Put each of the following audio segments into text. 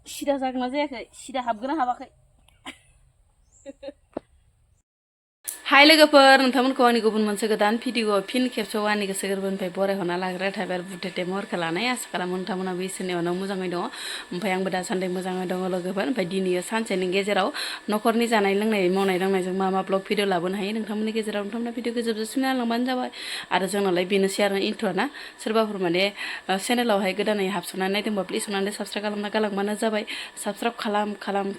सिदा जागोन ना जायाखै सिदा हाबगोन ना हाबाखै हाय लोगोफोर नोंथांमोनखौ आंनि गुबुन मोनसे गोदान भिडिअ फिन खेबसेयाव आंनि गोसो गोरबोनिफ्राय बरायहरना लाग्रा थाबाय बुथेथे महरखौ लानाय आसा खालामो नोंथांमोनाबो इसोरनि अनाव मोजाङै दङ ओमफ्राय आंबो दासान्दि मोजाङै दङ लोगोफोर ओमफ्राय दिनै सानसेनि गेजेराव न'खरनि जानाय लोंनाय मावनाय दांनायजों मा मा ब्लग भिडिअ लाबोनो हायो नोंथांमोननि गेजेराव नोंथांमोना भिडिअखौ जोबजासिम नायलांबानो जाबाय आरो जोंनालाय बेनोसै आरो इन्ट्र'ना सोरबाफोर माने चेनेलावहाय गोदानै हाबसोनानै नायदोंबा प्लिज अननानै साबस्क्राइब खालामना गालांबानो जाबाय साबस्क्राइब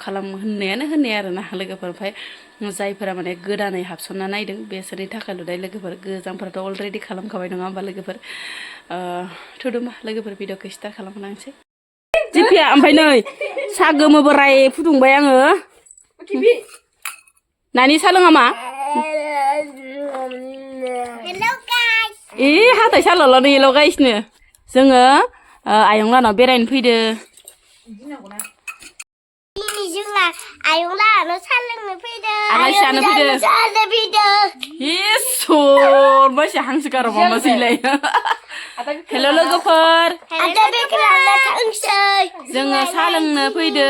खालाम होननायानो आरोना लोगोफोर ओमफ्राय जायफोरा माने गोदानै हाबसनना नायदों बेसोरनि थाखायल' दाय लोगोफोर गोजामफोराथ' अलरेडि खालामखाबाय नङा होमबा लोगोफोर थुदुमा लोगोफोर भिडिअखौ स्टार्ट खालामनांसै जिपिया ओमफ्राय नै सा गोमो बोराय फुदुंबाय आङो नानि सा लोङा मा हाथाय साल'ल' नै लगायसिनो जोङो आयं लानाव बेरायनो फैदो आयं लाहानो सा लोंनो फैदो आलासि जानो फैदो इसर मानसि हांसो गार' मामासैलाय हेल' लोगोफोर जोङो सा लोंनो फैदो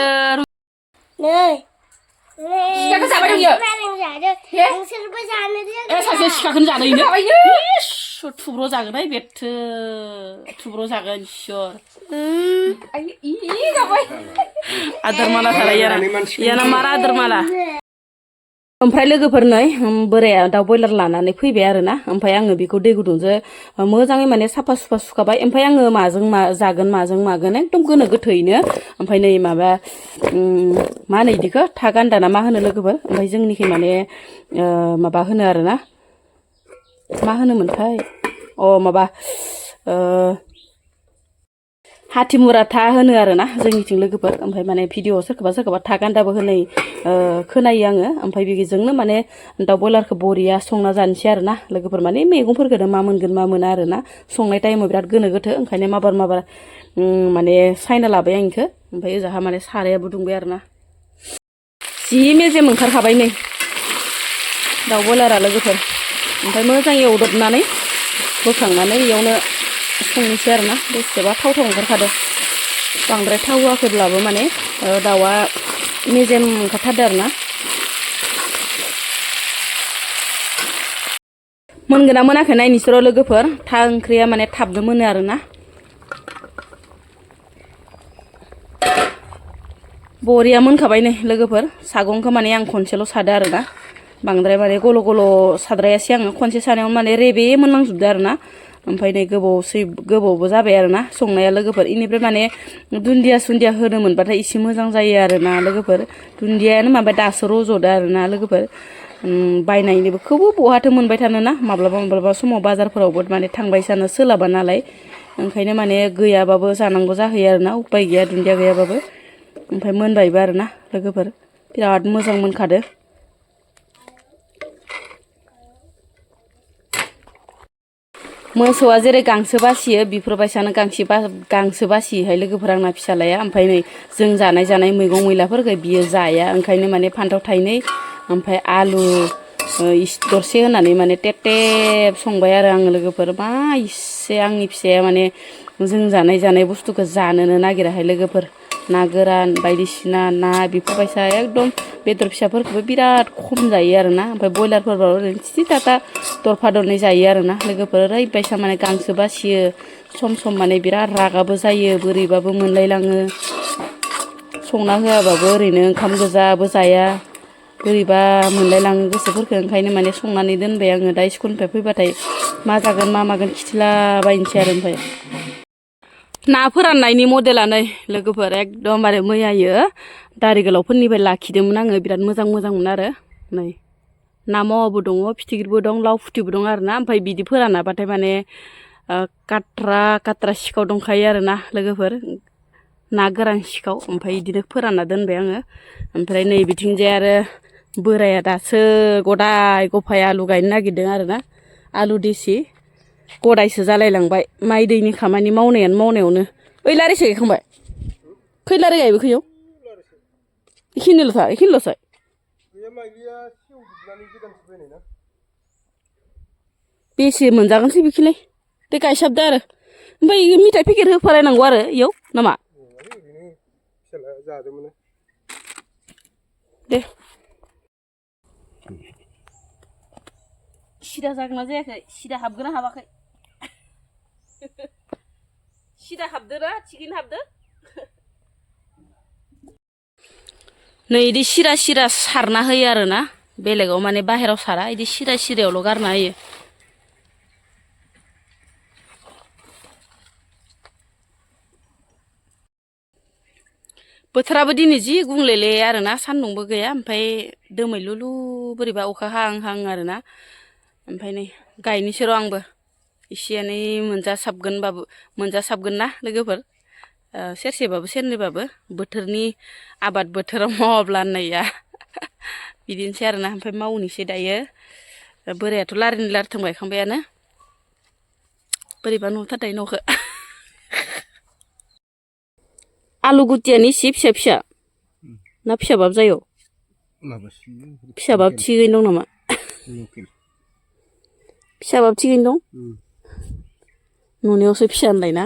सिखाखौ जाबाय नोंसोरबो जानो सासे सिखाखौनो जानायनो थुब्र' जागोनहाय बेथो थुब्र' जागोन इसर आदार माला थारा याना मारा आदार माला ओमफ्राय लोगोफोर नै बोराया दाउ बयलार लानानै फैबाय आरोना ओमफ्राय आङो बेखौ दै गुदुंजों मोजाङै माने साफा सुफा सुखाबाय ओमफ्राय आङो माजों जागोन माजों मागोन एकदम गोनो गोथैनो ओमफ्राय नै माबा मा होनो इदिखौ था गान्दा ना मा होनो लोगोफोर ओमफ्राय जोंनिखै माने माबा होनो आरोना मा होनोमोनथाय माबा हाथिमुरा था होनो आरोना जोंनिथिं लोगोफोर ओमफ्राय माने भिडिअआव सोरखौबा था गान्दाबो होनाय खोनायो आङो ओमफ्राय बेजोंनो माने दाउ बयलारखौ बरिया संना जानोसै आरोना लोगोफोर माने मैगंफोरखौनो मा मोनगोन मा मोना आरोना संनाय टाइमाव बिराद गोनो गोथो ओंखायनो माबार माने सायना लाबाय आं इखौ ओमफ्राय ओजाहा माने सारायाबो दुंबाय आरोना जि मेजेम ओंखारखाबाय नै दाउ बयलारा लोगोफोर ओमफ्राय मोजां एवदबनानै बोखांनानै इयावनो संनोसै आरोना बेसेबा थाव ओंखारखादों बांद्राय थाव होआखैब्लाबो माने दाउआ मेजेम ओंखारथारदों आरोना मोनगोन ना मोनाखै नायनोसै र' लोगोफोर था ओंख्रिया माने थाबनो मोनो आरोना बरिया मोनखाबाय नै लोगोफोर सागंखौ माने आं खनसेल' सादो आरोना बांद्राय माने गल' गल' साद्रायासै आङो खनसे सानायावनो माने रेबे मोनलांजोबदो आरोना ओमफ्राय नै गोबावबो जाबाय आरोना संनाया लोगोफोर इनिफ्राय माने दुन्दिया सुन्दिया होनो मोनबाथाय एसे मोजां जायो आरोना लोगोफोर दुन्दियानो माबा दासो रज'दो आरोना लोगोफोर बायनायनिबोखौबो बहाथो मोनबाय थानोना माब्लाबा समाव बाजारफोरावबो माने थांबाय थानो सोलाबा नालाय ओंखायनो माने गैयाबाबो जानांगौ जाहैयो आरोना उपाय गैया दुन्दिया गैयाबाबो ओमफ्राय मोनबायबो आरोना लोगोफोर बिराद मोजां मोनखादो मोसौआ जेरै गांसो बासियो बेफोरबायसानो गांसो बासियोहाय लोगोफोर आंना फिसालाया ओमफ्राय नै जों जानाय मैगं मैलाफोरखौ बियो जाया ओंखायनो माने फान्थाव थाइनै ओमफ्राय आलु दरसे होनानै माने टेब टेब संबाय आरो आङो लोगोफोर मा इसे आंनि फिसाया माने जों जानाय बुस्थुखौ जानोनो नागिराहाय लोगोफोर ना गोरान बायदिसिना ना बेफोरबायसा एकदम बेदर फिसाफोरखौबो बिराद खम जायो आरोना ओमफ्राय बयलारफोरबाबो ओरैनो थिथि थाथा दरफा दरनै जायो आरोना लोगोफोर ओरैबायसा माने गांसो बासियो सम माने बिराद रागाबो जायो बोरैबाबो मोनलायलाङो संना होआबाबो ओरैनो ओंखाम गोजाबो जाया बोरैबा मोनलायलाङो गोसोफोरखौ ओंखायनो माने संनानै दोनबाय आङो दा स्कुलनिफ्राय फैबाथाय मा जागोन मा मागोन खिथिलाबायनोसै आरो ओमफ्राय ना फोराननायनि मडेलानो लोगोफोर एकदमबारे मैयायो दारि गोलावफोरनिफ्राय लाखिदोंमोन आङो बिराद मोजांमोन आरो नै ना मावाबो दङ फिथिख्रिबो दं लाव फुथिबो दं आरोना ओमफ्राय बिदि फोरानाबाथाय माने काट्रा सिखाव दंखायो आरोना लोगोफोर ना गोरान सिखाव ओमफ्राय बिदिनो फोरानना दोनबाय आङो ओमफ्राय नै बिथिंजाय आरो बोराया दासो गदाय गफाय आलु गायनो नागिरदों आरोना आलु देसि गदायसो जालायलांबाय माइ दैनि खामानि मावनायावनो ओइ लारिसो गायखांबाय खै लारि गायबोखो इयाव इखिनिल'सै बेसे मोनजागोनसै बेखौलाय दे गायसाबदो आरो ओमफ्राय मिथाइ पेकेट होफालायनांगौ आरो इयाव नामा फिसाला जादोंमोन दे सिदा जागोन ना जायाखै सिदा हाबगोन ना हाबाखै सिदा हाबदो ना थिगैनो हाबदो नै इदि सिरा सिरा सारना होयो आरोना बेलेगाव माने बाहेराव सारा इदि सिरा सिरायावल' गारना होयो बोथोराबो दिनै जि गुंलेले आरोना सान्दुंबो गैया ओमफ्राय दोमैलुलु बोरैबा अखा हाहां हाहां आरोना ओमफ्राय नै गायनोसै र' आंबो एसे एनै मोनजासाबगोन ना लोगोफोर सेरसेबाबो सेरनैबाबो बोथोरनि आबाद बोथोराव मावाब्ला होननाया बिदिनोसै आरोना ओमफ्राय मावनोसै दायो बोरायाथ' लारिथों गायखांबायानो बोरैबा नुथारदाय न'खौ आलु गुथियानो इसे फिसा फिसा ना फिसाबाबो जायो फिसाबाबो थिगैनो दं नामा फिसाबाबो थिगैनो दं नुनायावसो फिसा होनलाय ना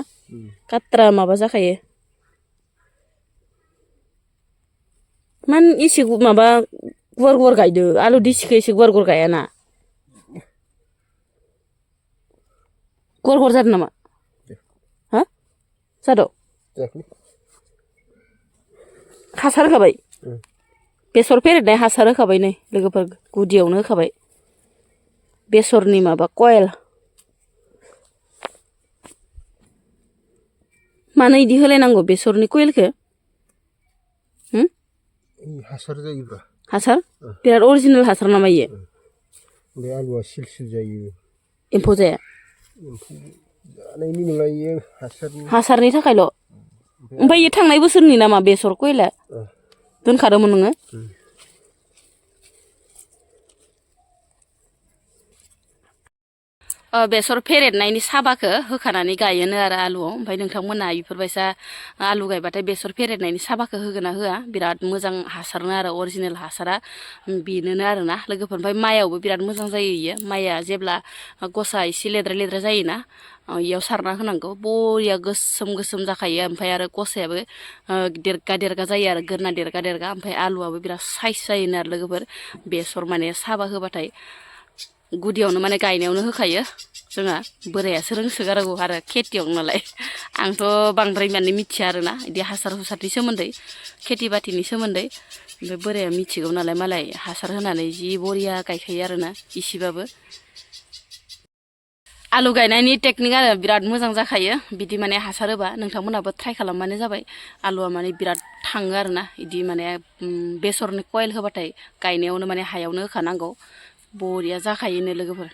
काट्रा माबा जाखायो मान एसे माबा गुवार गुवार गायदो आलु दिसिखौ एसे गुवार गुवार गायाना गुवार गुवार जादों नामा हा जादों हासार होखाबाय बेसर फेरेदनाय हासार होखाबाय नै लोगोफोर गुदियावनो होखाबाय बेसरनि माबा कयेल मानो इदि होलायनांगौ बेसरनि कयेलखौ हासार जायोब्रा हासार बिराद अरिजिनेल हासार नामा इयो बे आलुआ सिल सिल जायो एम्फौ जाया एम्फौ जानायनि नङा इयो हासारनि थाखायल' ओमफ्राय इयो थांनाय बोसोरनि नामा बेसर कयेला दोनखादोंमोन नोङो बेसर फेरेदनायनि साबाखौ होखानानै गायोनो आरो आलुआव ओमफ्राय नोंथांमोना बेफोरबायसा आलु गायबाथाय बेसर फेरेदनायनि साबाखौ होगोन ना होआ बिराद मोजां हासारनो आरो अरिजिनेल हासारा बेनोनो आरोना लोगोफोर ओमफ्राय माइयावबो बिराद मोजां जायो इयो माइया जेब्ला गसा एसे लेद्रा लेद्रा जायोना इयाव सारना होनांगौ बरिया गोसोम गोसोम जाखायो ओमफ्राय आरो गसायाबो देरगा देरगा जायो आरो गोरना देरगा देरगा ओमफ्राय आलुआबो बिराद साइज जायोनो आरो लोगोफोर बेसर माने साबा होबाथाय गुदियावनो माने गायनायावनो होखायो जोंहा बोरायासो रोंसोगारगौ आरो खेथियाव नालाय आंथ' बांद्राय माने मिथिया आरोना बिदि हासार हुसारनि सोमोन्दै खेथि बाथिनि सोमोन्दै ओमफ्राय बोराया मिथिगौ नालाय मालाय हासार होनानै जि बरिया गायखायो आरोना इसेबाबो आलु गायनायनि टेकनिकआ बिराद मोजां जाखायो बिदि माने हासार होबा नोंथांमोनहाबो ट्राइ खालामबानो जाबाय आलुआ माने बिराद थाङो आरोना बिदि माने बेसरनि कयेल होबाथाय गायनायावनो माने हायावनो होखानांगौ बरिया जाखायोनो लोगोफोर